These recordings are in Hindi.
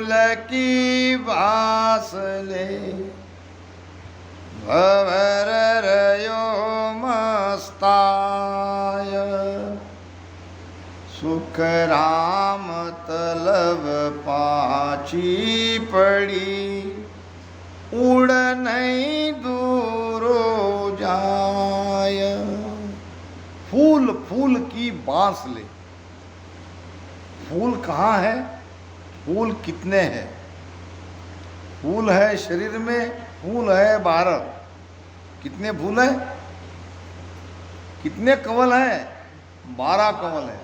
फूल की बास ले भवर रयो मस्ताय। सुख राम तलब पाची पड़ी उड़ नहीं दूरो जाय। फूल फूल की बांस ले। फूल कहाँ है? फूल कितने हैं? फूल है शरीर में, फूल है बाहर। कितने फूल है? कितने कमल है? 12 कमल है।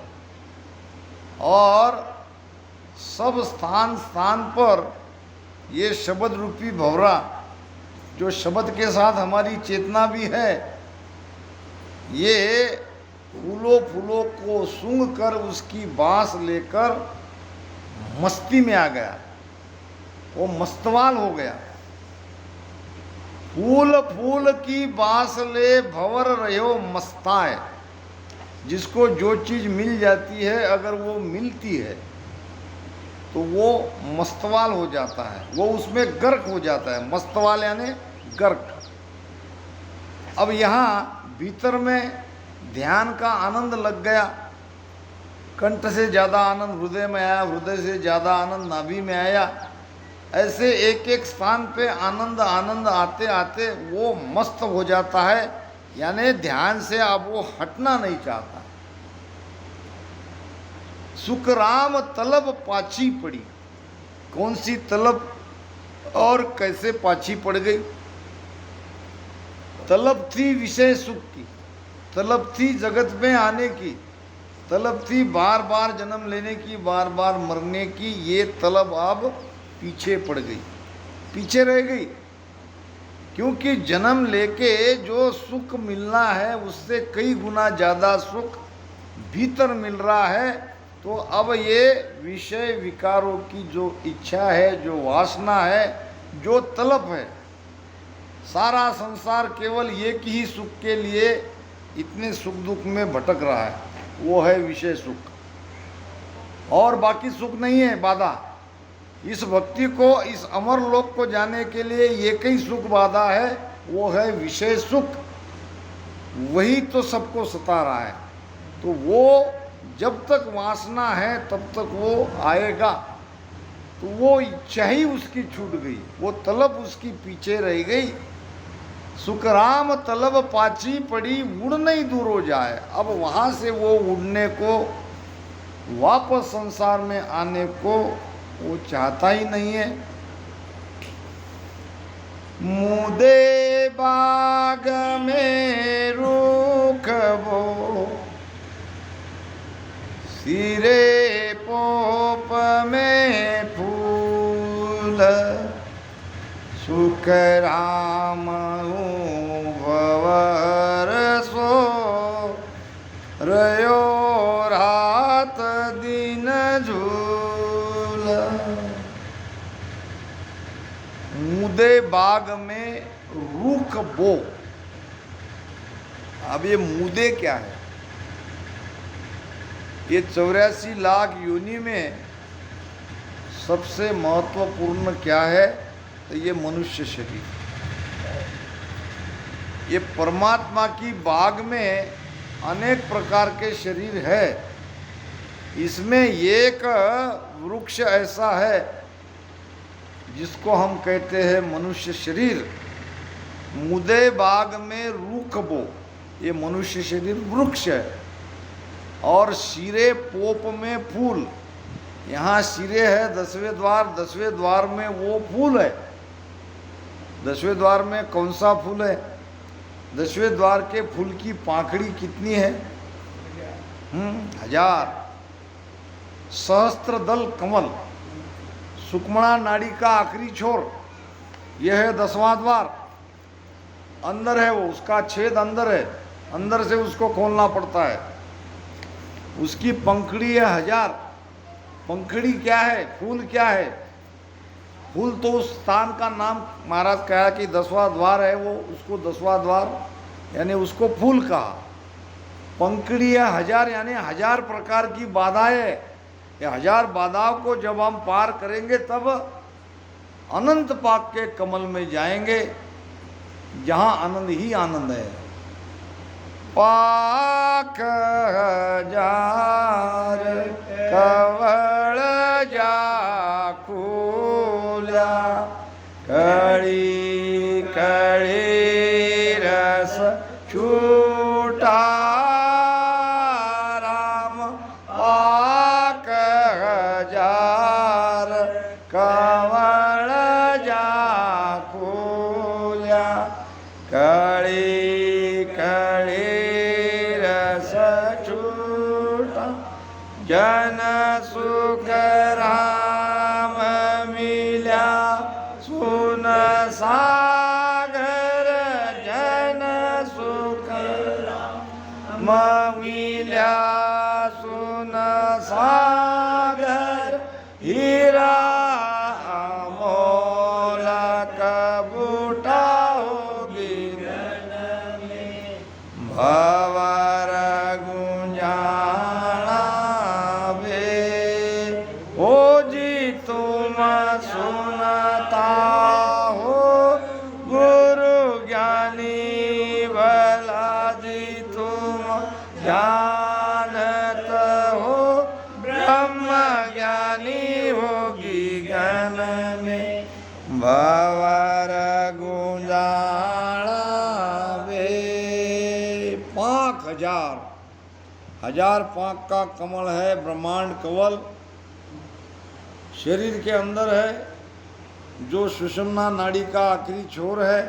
और सब स्थान स्थान पर ये शब्द रूपी भंवरा, जो शब्द के साथ हमारी चेतना भी है, ये फूलों फूलों को सूंघ कर उसकी बांस लेकर मस्ती में आ गया, वो मस्तवाल हो गया। फूल फूल की बांस ले भंवर रहो मस्ताए। जिसको जो चीज मिल जाती है, अगर वो मिलती है तो वो मस्तवाल हो जाता है, वो उसमें गर्क हो जाता है। मस्तवाल यानी गर्क। अब यहाँ भीतर में ध्यान का आनंद लग गया। कंठ से ज़्यादा आनंद हृदय में आया, हृदय से ज़्यादा आनंद नाभि में आया। ऐसे एक एक स्थान पे आनंद आनंद आते आते वो मस्त हो जाता है, यानी ध्यान से अब वो हटना नहीं चाहता। सुख राम तलब पाची पड़ी। कौन सी तलब और कैसे पाची पड़ गई? तलब थी विषय सुख की, तलब थी जगत में आने की, तलब थी बार बार जन्म लेने की, बार बार मरने की। ये तलब अब पीछे पड़ गई, पीछे रह गई। क्योंकि जन्म लेके जो सुख मिलना है उससे कई गुना ज़्यादा सुख भीतर मिल रहा है। तो अब ये विषय विकारों की जो इच्छा है, जो वासना है, जो तलब है, सारा संसार केवल एक ही सुख के लिए इतने सुख दुख में भटक रहा है, वो है विषय सुख। और बाकी सुख नहीं है बाधा। इस भक्ति को, इस अमर लोक को जाने के लिए एक ही सुख बाधा है, वो है विषय सुख। वही तो सबको सता रहा है। तो वो जब तक वासना है तब तक वो आएगा। तो वो इच्छा ही उसकी छूट गई, वो तलब उसकी पीछे रह गई। सुख राम तलब पाची पड़ी उड़ नहीं दूर हो जाए। अब वहाँ से वो उड़ने को, वापस संसार में आने को वो चाहता ही नहीं है। मुदे बाग में रूख बो, सिरे पोप में फूल। सुख राम भंवर सो रयो रात दिन झूल। मुदे बाग में रूख बो। अब ये मुदे क्या है? ये 84 लाख योनि में सबसे महत्वपूर्ण क्या है? तो ये मनुष्य शरीर। ये परमात्मा की बाग में अनेक प्रकार के शरीर है। इसमें एक वृक्ष ऐसा है जिसको हम कहते हैं मनुष्य शरीर। मुदे बाग में रूख बो, ये मनुष्य शरीर वृक्ष है। और सिरे पोप में फूल। यहाँ सिरे है 10वें द्वार, 10वें द्वार में वो फूल है। 10वें द्वार में कौन सा फूल है? 10वें द्वार के फूल की पाखड़ी कितनी है? 1000। सहस्त्र दल कमल, सुक्मणा नाड़ी का आखिरी छोर, यह है 10वां द्वार। अंदर है वो, उसका छेद अंदर है, अंदर से उसको खोलना पड़ता है। उसकी पंखड़ी है 1000। पंखड़ी क्या है? फूल क्या है? फूल तो उस स्थान का नाम महाराज कहा कि 10वां द्वार है वो, उसको 10वां द्वार यानी उसको फूल कहा। पंखड़ी है 1000 यानी 1000 प्रकार की बाधाएं ये 1000 बाधाओं को जब हम पार करेंगे तब अनंत पाक के कमल में जाएंगे, जहां आनंद ही आनंद है। पाक 1000 कवळ जाकुल्या, कळी कळी रस छूटा राम। पाक 1000 कवळ जाकुल्या, कळी कळी रस छूटा, जन सुख राम मिल्या सुन सागर, जन सुख राम मिल्या सुन सागर, हीरा अमोल कबूटा होगी भवर गुंजाना बे। ओ जी तुम सुनता हो गुरु ज्ञानी भला जी तुम जानत हो, ब्रह्म ज्ञानी होगी ज्ञान में भवर गुंजाना बे। 5000 1000 पाक का कमल है, ब्रह्मांड कवल शरीर के अंदर है, जो सुषुम्ना नाड़ी का आखिरी छोर है।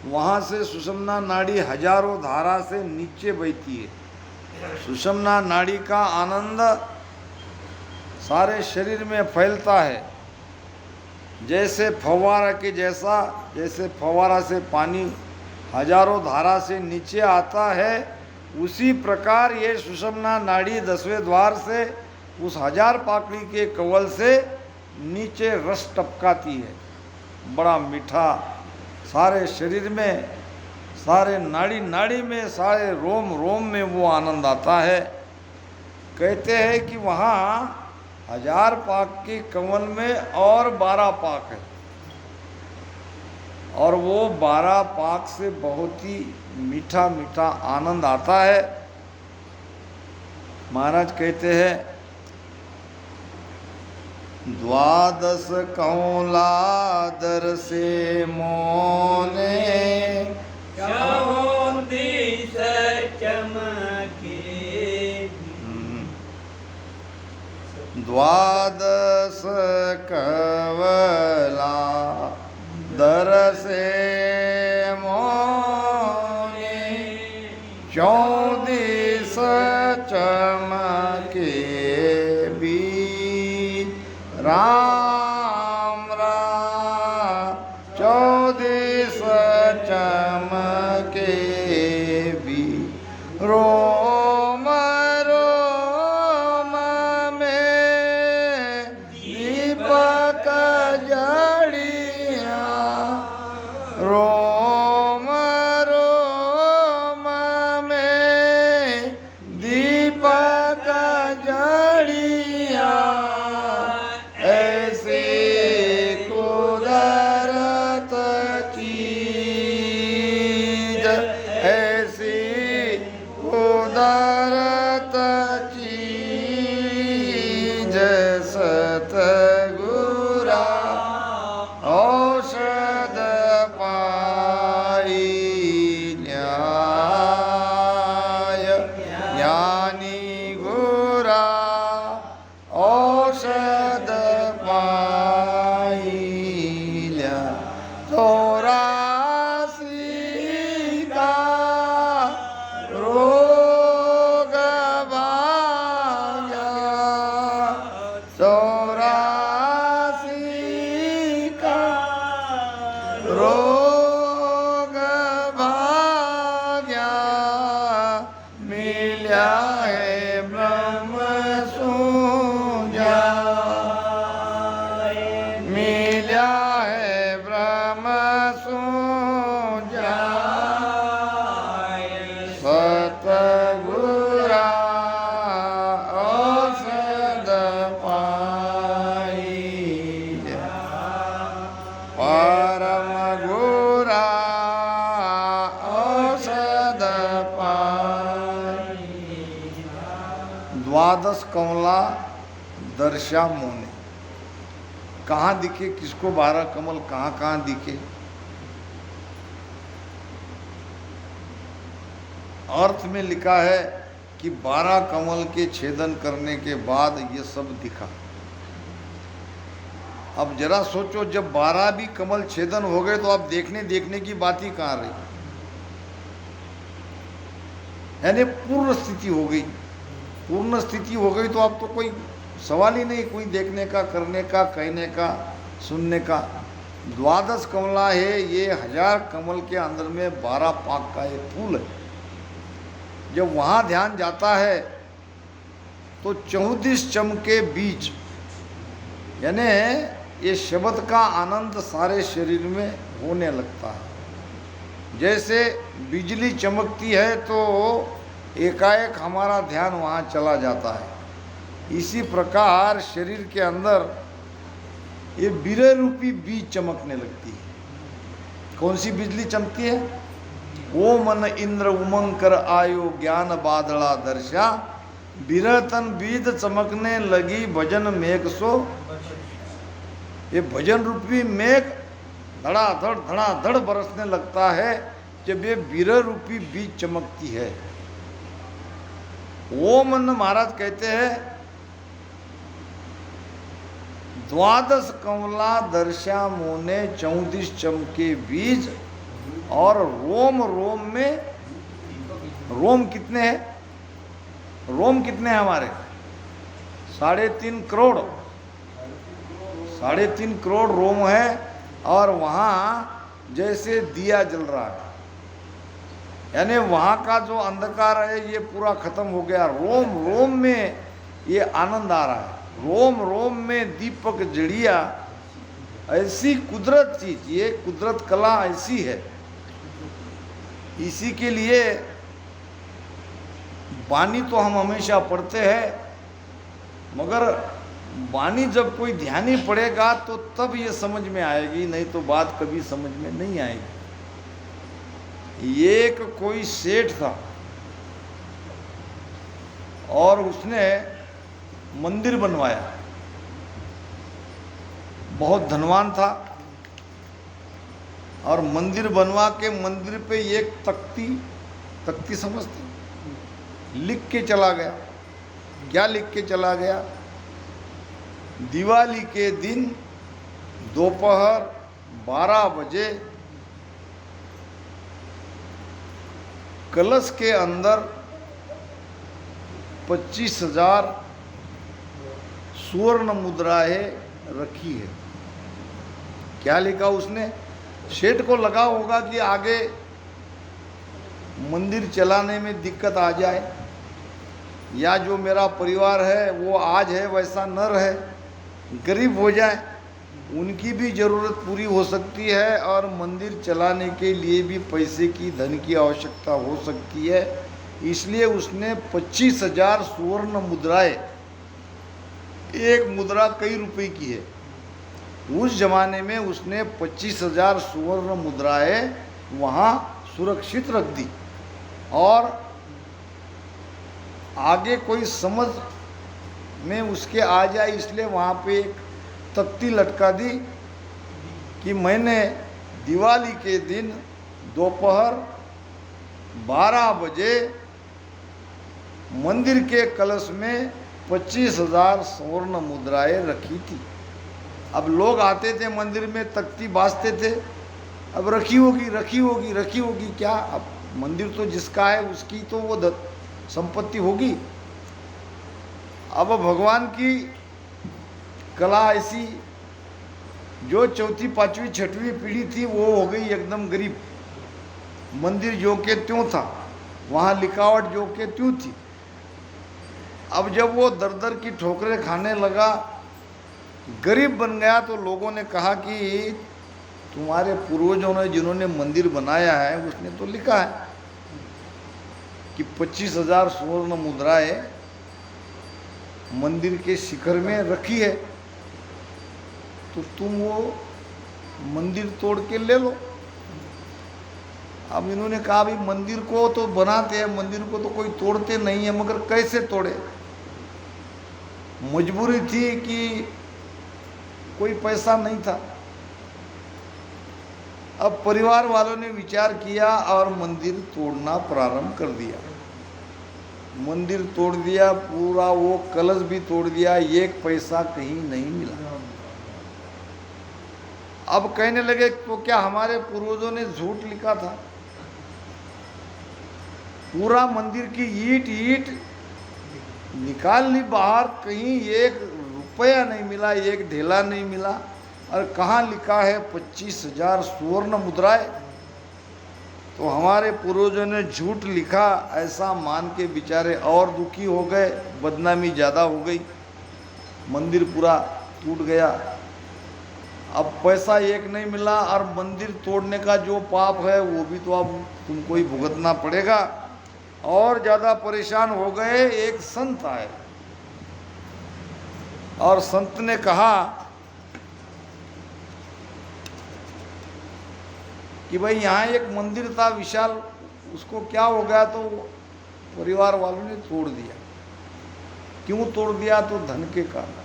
वहाँ से सुषुम्ना नाड़ी हजारों धारा से नीचे बहती है। सुषुम्ना नाड़ी का आनंद सारे शरीर में फैलता है, जैसे फव्वारा के जैसा, जैसे फव्वारा से पानी हजारों धारा से नीचे आता है, उसी प्रकार ये सुषुम्ना नाड़ी 10वें द्वार से उस 1000 पाकड़ी के कवल से नीचे रस टपकाती है, बड़ा मीठा। सारे शरीर में, सारे नाड़ी नाड़ी में, सारे रोम रोम में वो आनंद आता है। कहते हैं कि वहाँ 1000 पाक के कमल में और 12 पाक है, और वो 12 पाक से बहुत ही मीठा मीठा आनंद आता है। महाराज कहते हैं, 12 कौलादर से मोने, चौंतीस चमके। 12 कवला दर से मोने, 34 चमके भी राम राम। 34 चमके भी रोम रोम में दीपक जड़िया, रोम रोम में दीपक जड़िया, ऐसी कुदरत चीज, ऐसी कुदरत चीज, सतगुरा औषध पाई न्याय, ज्ञानी गुरा औषध पाइल्या। 84 का रोग भाग्या, 84 का रोग भाग्या, मिल्या है ब्रह्म द्वादश कमला दर्शा मोने। कहाँ दिखे किसको 12 कमल, कहाँ कहाँ दिखे? अर्थ में लिखा है कि 12 कमल के छेदन करने के बाद ये सब दिखा। अब जरा सोचो, जब 12 भी कमल छेदन हो गए तो अब देखने देखने की बात ही कहाँ रही? यानी पूर्ण स्थिति हो गई। पूर्ण स्थिति हो गई तो अब तो कोई सवाल ही नहीं, कोई देखने का, करने का, कहने का, सुनने का। द्वादश कमला है, ये 1000 कमल के अंदर में 12 पाक का एक फूल है। जब वहाँ ध्यान जाता है तो 34 चम के बीच, यानी ये शब्द का आनंद सारे शरीर में होने लगता है। जैसे बिजली चमकती है तो एकाएक हमारा ध्यान वहाँ चला जाता है। इसी प्रकार शरीर के अंदर ये बिरह रूपी बीज चमकने लगती है। कौन सी बिजली चमकती है? ओ मन इंद्र उमंग कर आयो ज्ञान बादला दर्शा, बिरह तन बीज चमकने लगी भजन मेघ सो। ये भजन रूपी मेघ धड़ाधड़ बरसने लगता है जब ये बिरह रूपी बीज चमकती है। ओ मन महाराज कहते हैं, द्वादश कमला दर्शा मोने 34 चमके बीज। और रोम रोम में, रोम कितने हैं? रोम कितने हैं हमारे? 3.5 करोड़। 3.5 करोड़ रोम है। और वहाँ जैसे दिया जल रहा है, यानी वहाँ का जो अंधकार है ये पूरा खत्म हो गया। रोम रोम में ये आनंद आ रहा है। रोम रोम में दीपक जड़िया। ऐसी कुदरत चीज, ये कुदरत कला ऐसी है। इसी के लिए वाणी तो हम हमेशा पढ़ते हैं, मगर वाणी जब कोई ध्यानी पढ़ेगा तो तब ये समझ में आएगी, नहीं तो बात कभी समझ में नहीं आएगी। एक कोई सेठ था और उसने मंदिर बनवाया, बहुत धनवान था। और मंदिर बनवा के मंदिर पे एक तख्ती समझते, लिख के चला गया। क्या लिख के चला गया? दिवाली के दिन दोपहर 12 बजे कलश के अंदर 25,000 स्वर्ण मुद्राएं रखी है। क्या लिखा उसने? सेठ को लगा होगा कि आगे मंदिर चलाने में दिक्कत आ जाए, या जो मेरा परिवार है वो आज है वैसा न रहे, गरीब हो जाए, उनकी भी ज़रूरत पूरी हो सकती है और मंदिर चलाने के लिए भी पैसे की, धन की आवश्यकता हो सकती है। इसलिए उसने 25,000 स्वर्ण मुद्राएं, एक मुद्रा कई रुपए की है, उस जमाने में उसने 25,000 स्वर्ण मुद्राएं वहाँ सुरक्षित रख दी। और आगे कोई समझ में उसके आ जाए इसलिए वहाँ पे एक तख्ती लटका दी कि मैंने दिवाली के दिन दोपहर 12 बजे मंदिर के कलश में 25,000 स्वर्ण मुद्राएं रखी थी। अब लोग आते थे मंदिर में, तख्ती बाजते थे, अब रखी होगी क्या? अब मंदिर तो जिसका है उसकी तो वो संपत्ति होगी। अब भगवान की कला ऐसी, जो 4वीं 5वीं 6वीं पीढ़ी थी वो हो गई एकदम गरीब। मंदिर जो के त्यों था, वहाँ लिखावट जो के त्यों थी। अब जब वो दर दर की ठोकरें खाने लगा, गरीब बन गया, तो लोगों ने कहा कि तुम्हारे पूर्वजों ने जिन्होंने मंदिर बनाया है उसने तो लिखा है कि 25,000 स्वर्ण मुद्राएं मंदिर के शिखर में रखी है, तो तुम वो मंदिर तोड़ के ले लो। अब इन्होंने कहा भाई मंदिर को तो बनाते हैं, मंदिर को तो कोई तोड़ते नहीं है, मगर कैसे तोड़े? मजबूरी थी कि कोई पैसा नहीं था। अब परिवार वालों ने विचार किया और मंदिर तोड़ना प्रारंभ कर दिया। मंदिर तोड़ दिया पूरा, वो कलश भी तोड़ दिया, एक पैसा कहीं नहीं मिला। अब कहने लगे तो क्या हमारे पूर्वजों ने झूठ लिखा था? पूरा मंदिर की ईंट ईंट निकाल ली बाहर, कहीं एक रुपया नहीं मिला, एक ढेला नहीं मिला। और कहाँ लिखा है 25,000 सुवर्ण मुद्राएं? तो हमारे पूर्वजों ने झूठ लिखा ऐसा मान के बेचारे और दुखी हो गए, बदनामी ज़्यादा हो गई, मंदिर पूरा टूट गया। अब पैसा एक नहीं मिला और मंदिर तोड़ने का जो पाप है वो भी तो अब तुमको ही भुगतना पड़ेगा। और ज़्यादा परेशान हो गए। एक संत आए और संत ने कहा कि भाई यहाँ एक मंदिर था विशाल, उसको क्या हो गया? तो परिवार वालों ने तोड़ दिया। क्यों तोड़ दिया? तो धन के कारण।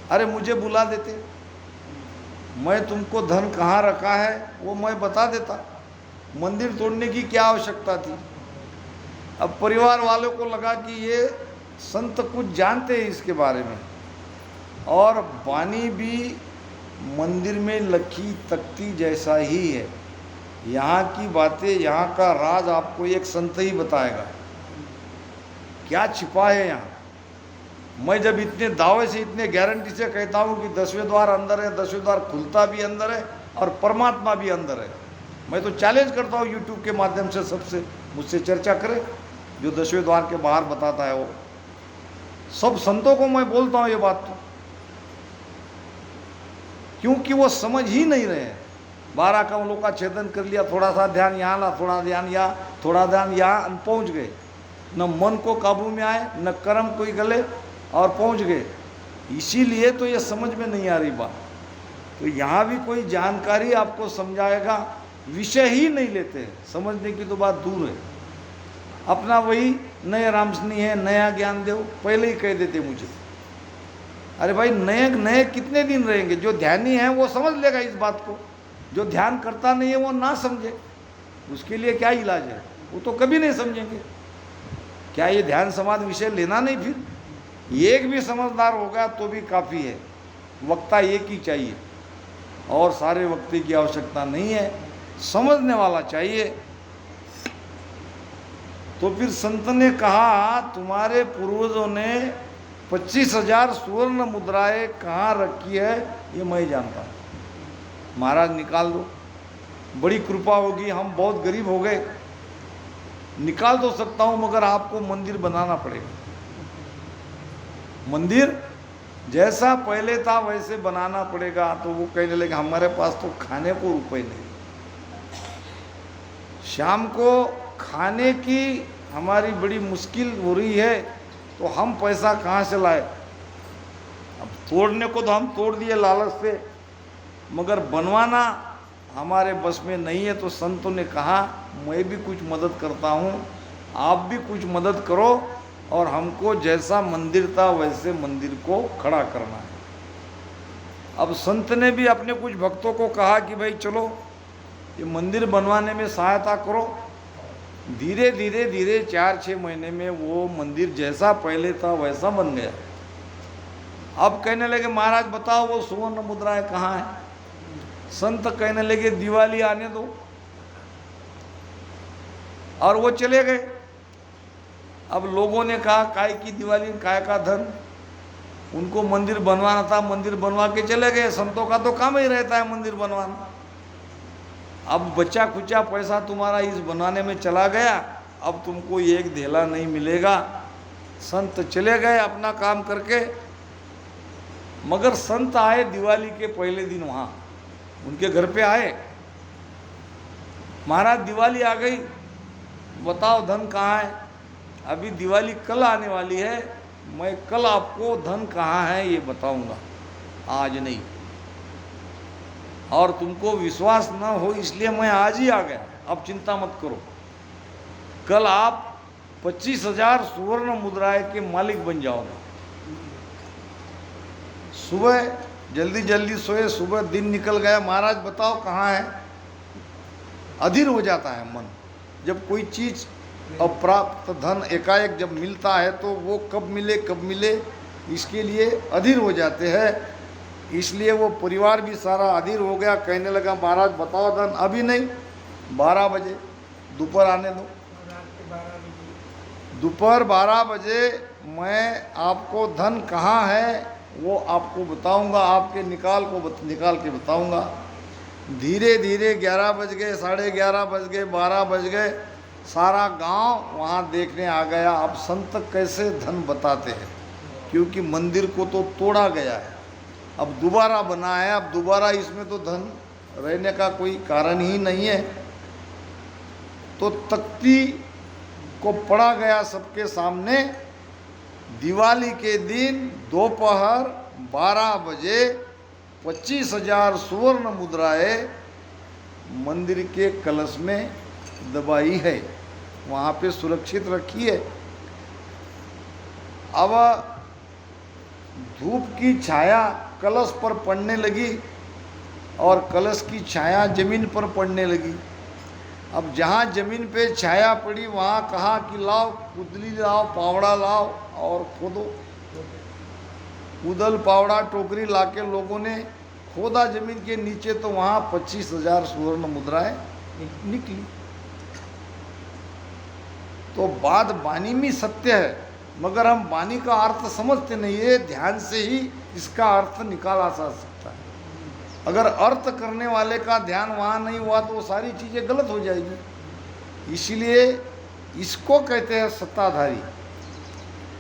अरे मुझे बुला देते, मैं तुमको धन कहाँ रखा है वो मैं बता देता, मंदिर तोड़ने की क्या आवश्यकता थी? अब परिवार वालों को लगा कि ये संत कुछ जानते हैं इसके बारे में, और वाणी भी मंदिर में लखी तख्ती जैसा ही है। यहाँ की बातें, यहाँ का राज आपको एक संत ही बताएगा, क्या छिपा है यहाँ। मैं जब इतने दावे से, इतने गारंटी से कहता हूँ कि 10वें द्वार अंदर है, 10वें द्वार खुलता भी अंदर है और परमात्मा भी अंदर है, मैं तो चैलेंज करता हूँ यूट्यूब के माध्यम से सबसे मुझसे चर्चा करे, जो 10वें द्वार के बाहर बताता है वो। सब संतों को मैं बोलता हूँ ये बात, तो क्योंकि वो समझ ही नहीं रहे हैं। 12 कमलों का छेदन कर लिया, थोड़ा सा ध्यान यहाँ ला, थोड़ा ध्यान यहाँ, थोड़ा ध्यान यहाँ, पहुँच गए। न मन को काबू में आए, न कर्म कोई गले, और पहुँच गए। इसीलिए तो ये समझ में नहीं आ रही बात। तो यहाँ भी कोई जानकारी आपको समझाएगा, विषय ही नहीं लेते, समझने की तो बात दूर है। अपना वही नए रामसनी है, नया ज्ञान देव, पहले ही कह देते मुझे। अरे भाई नए नए कितने दिन रहेंगे? जो ध्यानी है वो समझ लेगा इस बात को, जो ध्यान करता नहीं है वो ना समझे, उसके लिए क्या इलाज है? वो तो कभी नहीं समझेंगे। क्या ये ध्यान समाधि विषय लेना नहीं? फिर एक भी समझदार होगा तो भी काफ़ी है। वक्ता एक ही चाहिए और सारे वक्ते की आवश्यकता नहीं है, समझने वाला चाहिए। तो फिर संत ने कहा तुम्हारे पूर्वजों ने 25,000 सुवर्ण मुद्राएं कहाँ रखी है ये मैं जानता हूँ, महाराज निकाल दो, बड़ी कृपा होगी। हम बहुत गरीब हो गए, निकाल तो सकता हूँ मगर आपको मंदिर बनाना पड़ेगा। मंदिर जैसा पहले था वैसे बनाना पड़ेगा। तो वो कहने लगे हमारे पास तो खाने को रुपए नहीं, शाम को खाने की हमारी बड़ी मुश्किल हो रही है, तो हम पैसा कहाँ से लाए? अब तोड़ने को तो हम तोड़ दिए लालच से, मगर बनवाना हमारे बस में नहीं है। तो संतों ने कहा मैं भी कुछ मदद करता हूँ, आप भी कुछ मदद करो, और हमको जैसा मंदिर था वैसे मंदिर को खड़ा करना है। अब संत ने भी अपने कुछ भक्तों को कहा कि भाई चलो ये मंदिर बनवाने में सहायता करो। धीरे धीरे धीरे 4-6 महीने में वो मंदिर जैसा पहले था वैसा बन गया। अब कहने लगे महाराज बताओ वो सुवर्ण मुद्राएं कहाँ है? संत कहने लगे दिवाली आने दो, और वो चले गए। अब लोगों ने कहा काय की दिवाली, काय का धन, उनको मंदिर बनवाना था, मंदिर बनवा के चले गए। संतों का तो काम ही रहता है मंदिर बनवाना। अब बच्चा खुचा पैसा तुम्हारा इस बनाने में चला गया, अब तुमको एक धेला नहीं मिलेगा। संत चले गए अपना काम करके, मगर संत आए दिवाली के पहले दिन, वहाँ उनके घर पे आए। महाराज दिवाली आ गई, बताओ धन कहाँ है? अभी दिवाली कल आने वाली है, मैं कल आपको धन कहाँ है ये बताऊंगा, आज नहीं। और तुमको विश्वास न हो इसलिए मैं आज ही आ गया, अब चिंता मत करो। कल आप 25,000 सुवर्ण मुद्राएं के मालिक बन जाओगे। सुबह जल्दी जल्दी सोए, सुबह दिन निकल गया, महाराज बताओ कहाँ है। अधीर हो जाता है मन। जब कोई चीज़ अप्राप्त धन एकाएक जब मिलता है तो वो कब मिले इसके लिए अधीर हो जाते हैं। इसलिए वो परिवार भी सारा अधीर हो गया, कहने लगा महाराज बताओ धन। अभी नहीं, 12 बजे, दोपहर आने दो। दोपहर 12 बजे मैं आपको धन कहाँ है वो आपको बताऊंगा, आपके निकाल के बताऊंगा। धीरे धीरे 11 बज गए, 11:30 बज गए, 12 बज गए, सारा गांव वहाँ देखने आ गया। अब संत कैसे धन बताते हैं, क्योंकि मंदिर को तो तोड़ा गया है, अब दोबारा बना है, अब दोबारा इसमें तो धन रहने का कोई कारण ही नहीं है। तो तख्ती को पढ़ा गया सबके सामने। दिवाली के दिन दोपहर 12 बजे 25,000 सुवर्ण मुद्राएं मंदिर के कलश में दबाई है, वहाँ पे सुरक्षित रखी है। अब धूप की छाया कलश पर पड़ने लगी और कलश की छाया जमीन पर पड़ने लगी। अब जहाँ जमीन पे छाया पड़ी वहाँ कहा कि लाओ कुदली लाओ, पावड़ा लाओ और खोदो। उदल पावड़ा टोकरी लाके लोगों ने खोदा जमीन के नीचे, तो वहाँ 25,000 सुवर्ण मुद्राएं निकली। तो बात वाणी में सत्य है, मगर हम वाणी का अर्थ समझते नहीं है। ध्यान से ही इसका अर्थ निकाला जा सकता है। अगर अर्थ करने वाले का ध्यान वहाँ नहीं हुआ तो वो सारी चीज़ें गलत हो जाएगी। इसीलिए इसको कहते हैं सत्ताधारी,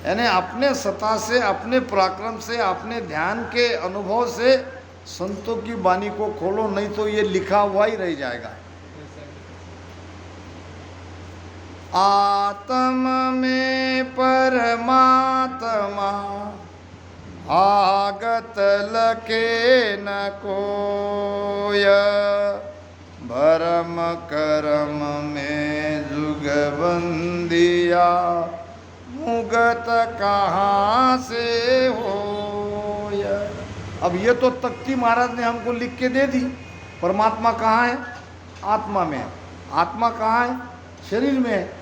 यानी अपने सत्ता से, अपने पराक्रम से, अपने ध्यान के अनुभव से संतों की वाणी को खोलो, नहीं तो ये लिखा हुआ ही रह जाएगा। आत्म में परमात्मा आगत लके न कोय, भरम करम में जुगबंदिया मुगत कहाँ से हो। अब ये तो तख्ती महाराज ने हमको लिख के दे दी। परमात्मा कहाँ है? आत्मा में है। आत्मा कहाँ है? शरीर में है।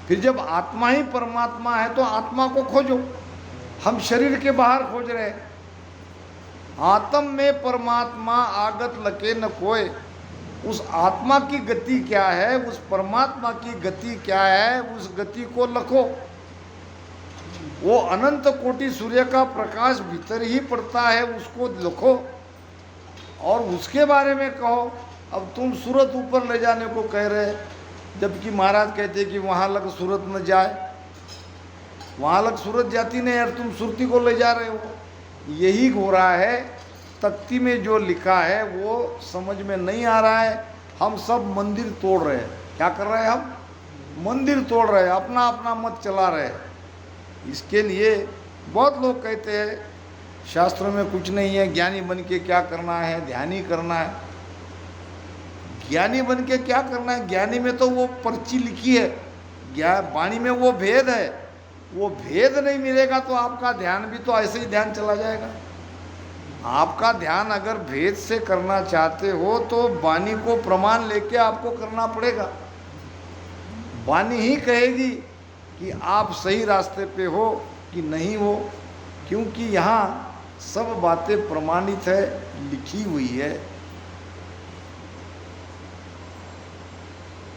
फिर जब आत्मा ही परमात्मा है तो आत्मा को खोजो। हम शरीर के बाहर खोज रहे हैं। आत्म में परमात्मा आगत लके न कोय। उस आत्मा की गति क्या है, उस परमात्मा की गति क्या है, उस गति को लखो। वो अनंत कोटि सूर्य का प्रकाश भीतर ही पड़ता है, उसको लखो और उसके बारे में कहो। अब तुम सूरत ऊपर ले जाने को कह रहे, जबकि महाराज कहते कि वहाँ लग सूरत न जाए। वहाँ लग सूरत जाती नहीं यार, तुम सुरती को ले जा रहे हो। यही हो रहा है। तख्ती में जो लिखा है वो समझ में नहीं आ रहा है। हम सब मंदिर तोड़ रहे हैं। क्या कर रहे हैं हम? मंदिर तोड़ रहे हैं, अपना अपना मत चला रहे हैं। इसके लिए बहुत लोग कहते हैं शास्त्रों में कुछ नहीं है, ज्ञानी बन के क्या करना है, ध्यान ही करना है। ज्ञानी बन के क्या करना है? ज्ञानी में तो वो पर्ची लिखी है, वाणी में वो भेद है। वो भेद नहीं मिलेगा तो आपका ध्यान भी तो ऐसे ही ध्यान चला जाएगा। आपका ध्यान अगर भेद से करना चाहते हो तो वाणी को प्रमाण लेके आपको करना पड़ेगा। वाणी ही कहेगी कि आप सही रास्ते पे हो कि नहीं हो, क्योंकि यहाँ सब बातें प्रमाणित है, लिखी हुई है।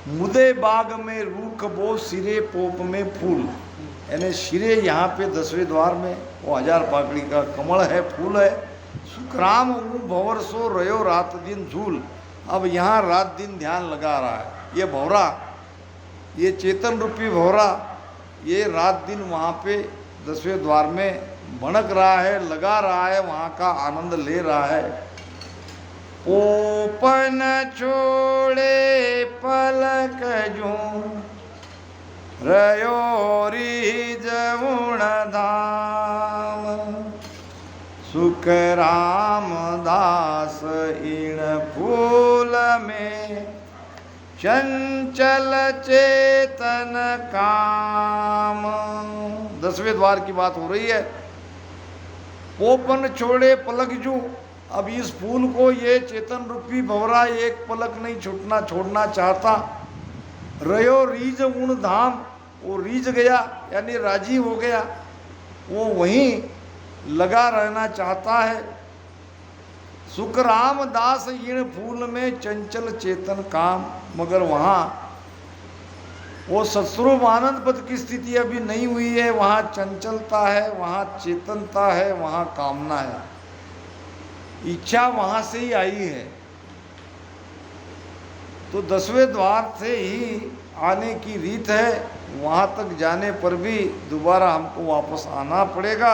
मुदे बाग में रूख बो, सिरे पोप में फूल। यानी सिरे यहाँ पे 10वें द्वार में वो 1000 पाकड़ी का कमल है, फूल है। सुखराम भंवर सो रयो रात दिन झूल। अब यहाँ रात दिन ध्यान लगा रहा है ये भंवरा, ये चेतन रूपी भंवरा, ये रात दिन वहाँ पे 10वें द्वार में भड़क रहा है, लगा रहा है, वहाँ का आनंद ले रहा है। ओपन छोड़े पलक जूं रयोरी जमुण धाम, सुख राम दास इन फूल में चंचल चेतन काम। 10वें द्वार की बात हो रही है। पोपन छोड़े पलक जू, अब इस फूल को ये चेतन रूपी भंवरा एक पलक नहीं छोड़ना चाहता। रयो रीज उण धाम, वो रीझ गया यानी राजी हो गया, वो वहीं लगा रहना चाहता है। सुख राम दास इन फूल में चंचल चेतन काम, मगर वहाँ वो सत्स्वरूप आनंद पद की स्थिति अभी नहीं हुई है। वहाँ चंचलता है, वहाँ चेतनता है, वहाँ कामना है, इच्छा वहाँ से ही आई है। तो 10वें द्वार से ही आने की रीत है, वहाँ तक जाने पर भी दोबारा हमको वापस आना पड़ेगा।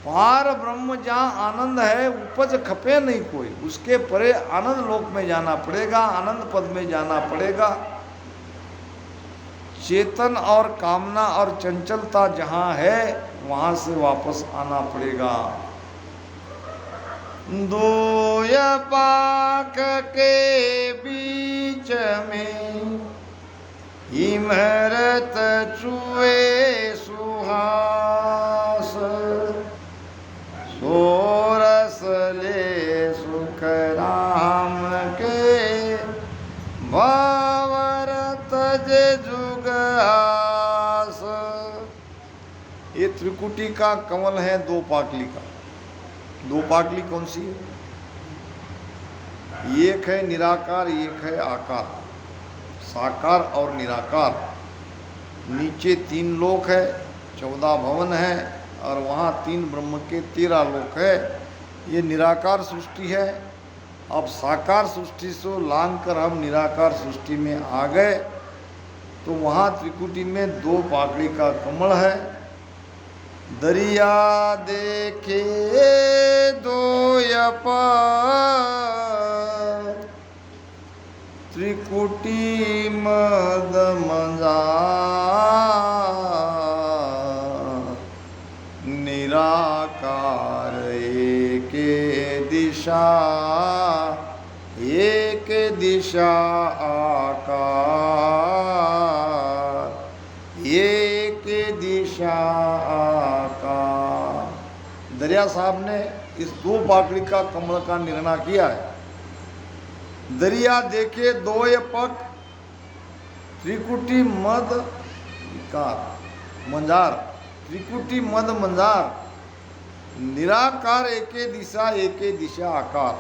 पार ब्रह्म जहाँ आनंद है, उपज खपे नहीं कोई, उसके परे आनंद लोक में जाना पड़ेगा, आनंद पद में जाना पड़ेगा। चेतन और कामना और चंचलता जहाँ है, वहाँ से वापस आना पड़ेगा। दोय पाक के बीच में इमरत चुए सुहास, सोरस ले सुख राम के भंवर तजे जुग आस। ये त्रिकुटी का कमल है, दो पाकली का। दो पाकली कौन सी है? एक है निराकार, एक है आकार, साकार और निराकार। नीचे 3 लोक है, 14 भवन है, और वहाँ 3 ब्रह्म के 13 लोक है। ये निराकार सृष्टि है। अब साकार सृष्टि से लांग कर हम निराकार सृष्टि में आ गए, तो वहाँ त्रिकुटी में 2 पाकड़ी का कमल है। दरिया देखे दो पार, त्रिकुटी मद मंजार, निराकार एक दिशा, एक दिशा आकार, एक दिशा आकार। दरिया साहब ने इस 2 पाकड़ी का कमल का निर्णय किया है। दरिया देखे दोय पक, त्रिकुटी मद विकार मंजार, त्रिकुटी मद मंजार, निराकार एके दिशा आकार।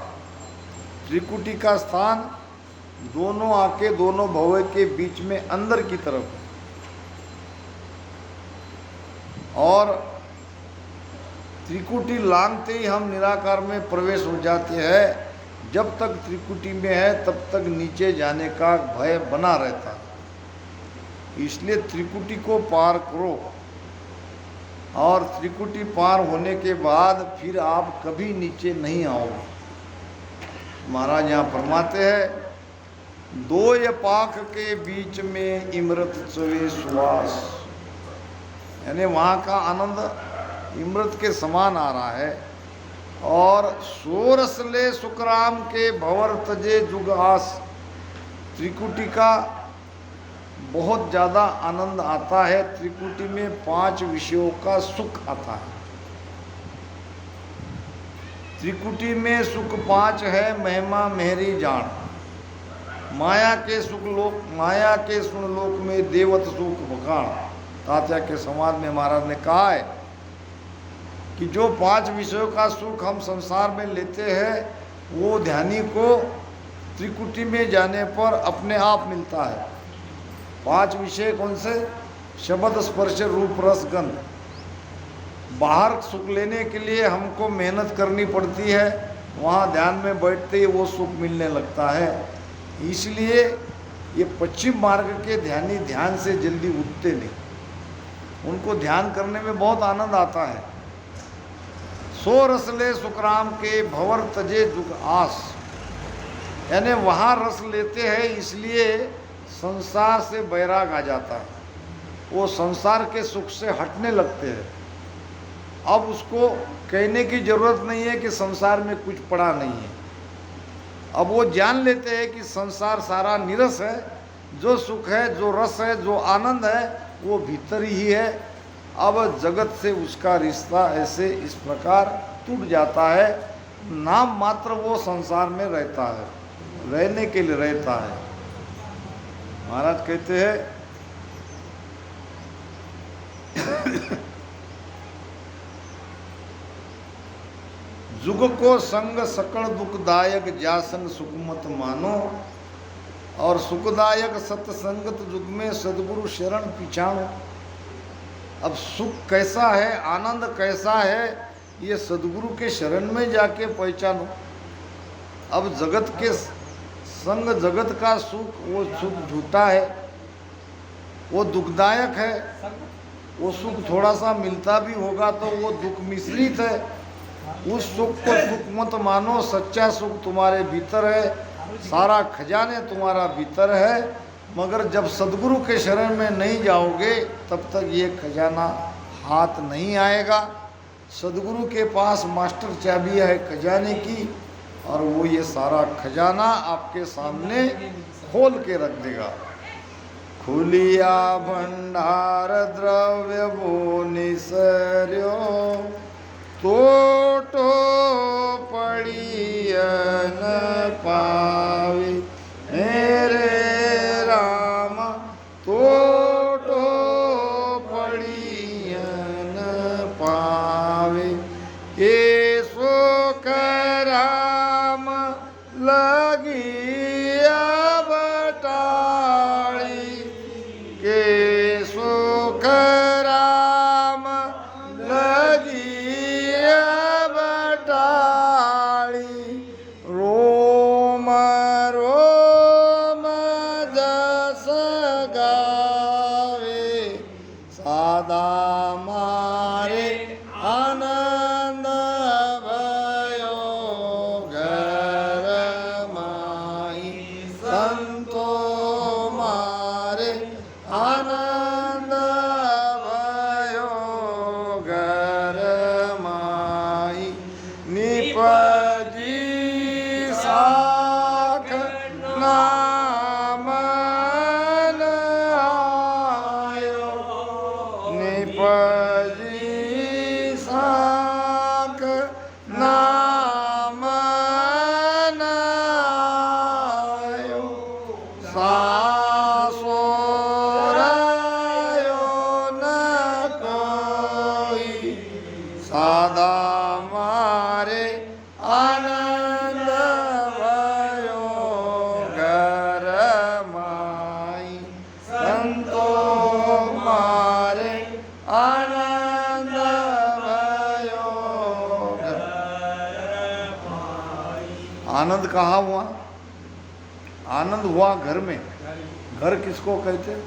त्रिकुटी का स्थान दोनों आके दोनों भवे के बीच में अंदर की तरफ, और त्रिकुटी लांघते ही हम निराकार में प्रवेश हो जाते हैं। जब तक त्रिकुटी में है तब तक नीचे जाने का भय बना रहता है। इसलिए त्रिकुटी को पार करो, और त्रिकुटी पार होने के बाद फिर आप कभी नीचे नहीं आओगे। महाराज यहाँ फरमाते हैं, दोय पाक के बीच में इमरत चवे सुवास, यानी वहाँ का आनंद इमरत के समान आ रहा है। और सोरस ले सुखराम के भंवर तजे जुग आस, त्रिकुटी का बहुत ज़्यादा आनंद आता है। त्रिकुटी में 5 विषयों का सुख आता है। त्रिकुटी में सुख 5 है, महिमा मेहरी जान। माया के सुख लोक, माया के सुन लोक में देवत सुख बखान। तात्या के संवाद में महाराज ने कहा है कि जो 5 विषयों का सुख हम संसार में लेते हैं, वो ध्यानी को त्रिकुटी में जाने पर अपने आप मिलता है। 5 विषय कौन से? शब्द स्पर्श रूप रस गंध। बाहर सुख लेने के लिए हमको मेहनत करनी पड़ती है, वहाँ ध्यान में बैठते ही वो सुख मिलने लगता है। इसलिए ये पश्चिम मार्ग के ध्यानी ध्यान से जल्दी उठते नहीं, उनको ध्यान करने में बहुत आनंद आता है। सो रस ले सुखराम के भंवर तजे जुग आस, यानी वहाँ रस लेते हैं, इसलिए संसार से बैराग आ जाता है। वो संसार के सुख से हटने लगते हैं। अब उसको कहने की ज़रूरत नहीं है कि संसार में कुछ पड़ा नहीं है। अब वो जान लेते हैं कि संसार सारा निरस है। जो सुख है, जो रस है, जो आनंद है, वो भीतर ही है। अब जगत से उसका रिश्ता ऐसे इस प्रकार टूट जाता है, नाम मात्र वो संसार में रहता है, रहने के लिए रहता है। महाराज कहते हैं जुग को संग सकल दुखदायक जासन सुख मत मानो, और सुखदायक सत्संगत जुग में सदगुरु शरण पिछाणो। अब सुख कैसा है, आनंद कैसा है, ये सदगुरु के शरण में जाके पहचानो। अब जगत के संग जगत का सुख, वो सुख झूठा है, वो दुखदायक है। वो सुख थोड़ा सा मिलता भी होगा तो वो दुख मिश्रित है। उस सुख को सुख मत मानो, सच्चा सुख तुम्हारे भीतर है, सारा खजाने तुम्हारा भीतर है। मगर जब सदगुरु के शरण में नहीं जाओगे तब तक ये खजाना हाथ नहीं आएगा। सदगुरु के पास मास्टर चाबी है खजाने की, और वो ये सारा खजाना आपके सामने खोल के रख देगा। खुलिया भंडार द्रव्य वो निसर्यो, तोटो पड़ियन पावे मेरे राम, तोटो पड़ियन पावे। के शोक राम लगी बटाली, के शोक राम लगी रोम रोम जस गावे, सादा मारे आनंद भयो घर माई, संतो मारे आनंद भयो घर माई। निपजी साख नामन आयो, निपजी साख नामन आयो। सासोरायो न कोई, सादा मारे आनंद भयो घर माई, संतो मारे आनंद भयो घर माई। आनंद कहाँ हुआ? आनंद हुआ घर में। घर किसको कहते हैं?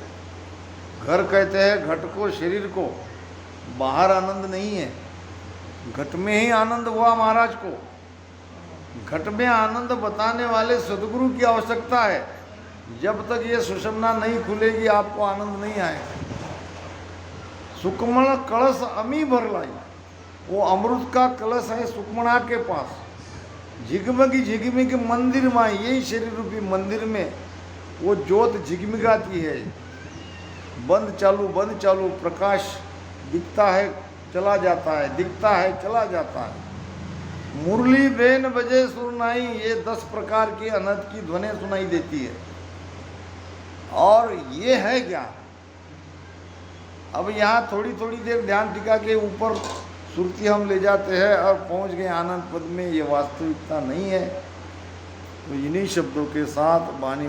घर कहते हैं घट को, शरीर को। बाहर आनंद नहीं है, घट में ही आनंद हुआ महाराज को। घट में आनंद बताने वाले सदगुरु की आवश्यकता है। जब तक ये सुषुम्ना नहीं खुलेगी आपको आनंद नहीं आएगा। सुकमण कलश अमी भर लाई, वो अमृत का कलश है सुकमणा के पास। झिगमिगी मंदिर में, यही शरीर रूपी मंदिर में वो ज्योत झिगमिगाती है। बंद चालू प्रकाश दिखता है चला जाता है, दिखता है चला जाता है। मुरली बेन बजे सुरनाई, ये 10 प्रकार की अनंत की ध्वनि सुनाई देती है। और ये है ज्ञान। अब यहाँ थोड़ी थोड़ी देर ध्यान टिका के ऊपर सुरती हम ले जाते हैं और पहुँच गए आनंद पद में। ये वास्तविकता नहीं है। तो इन्हीं शब्दों के साथ वाणी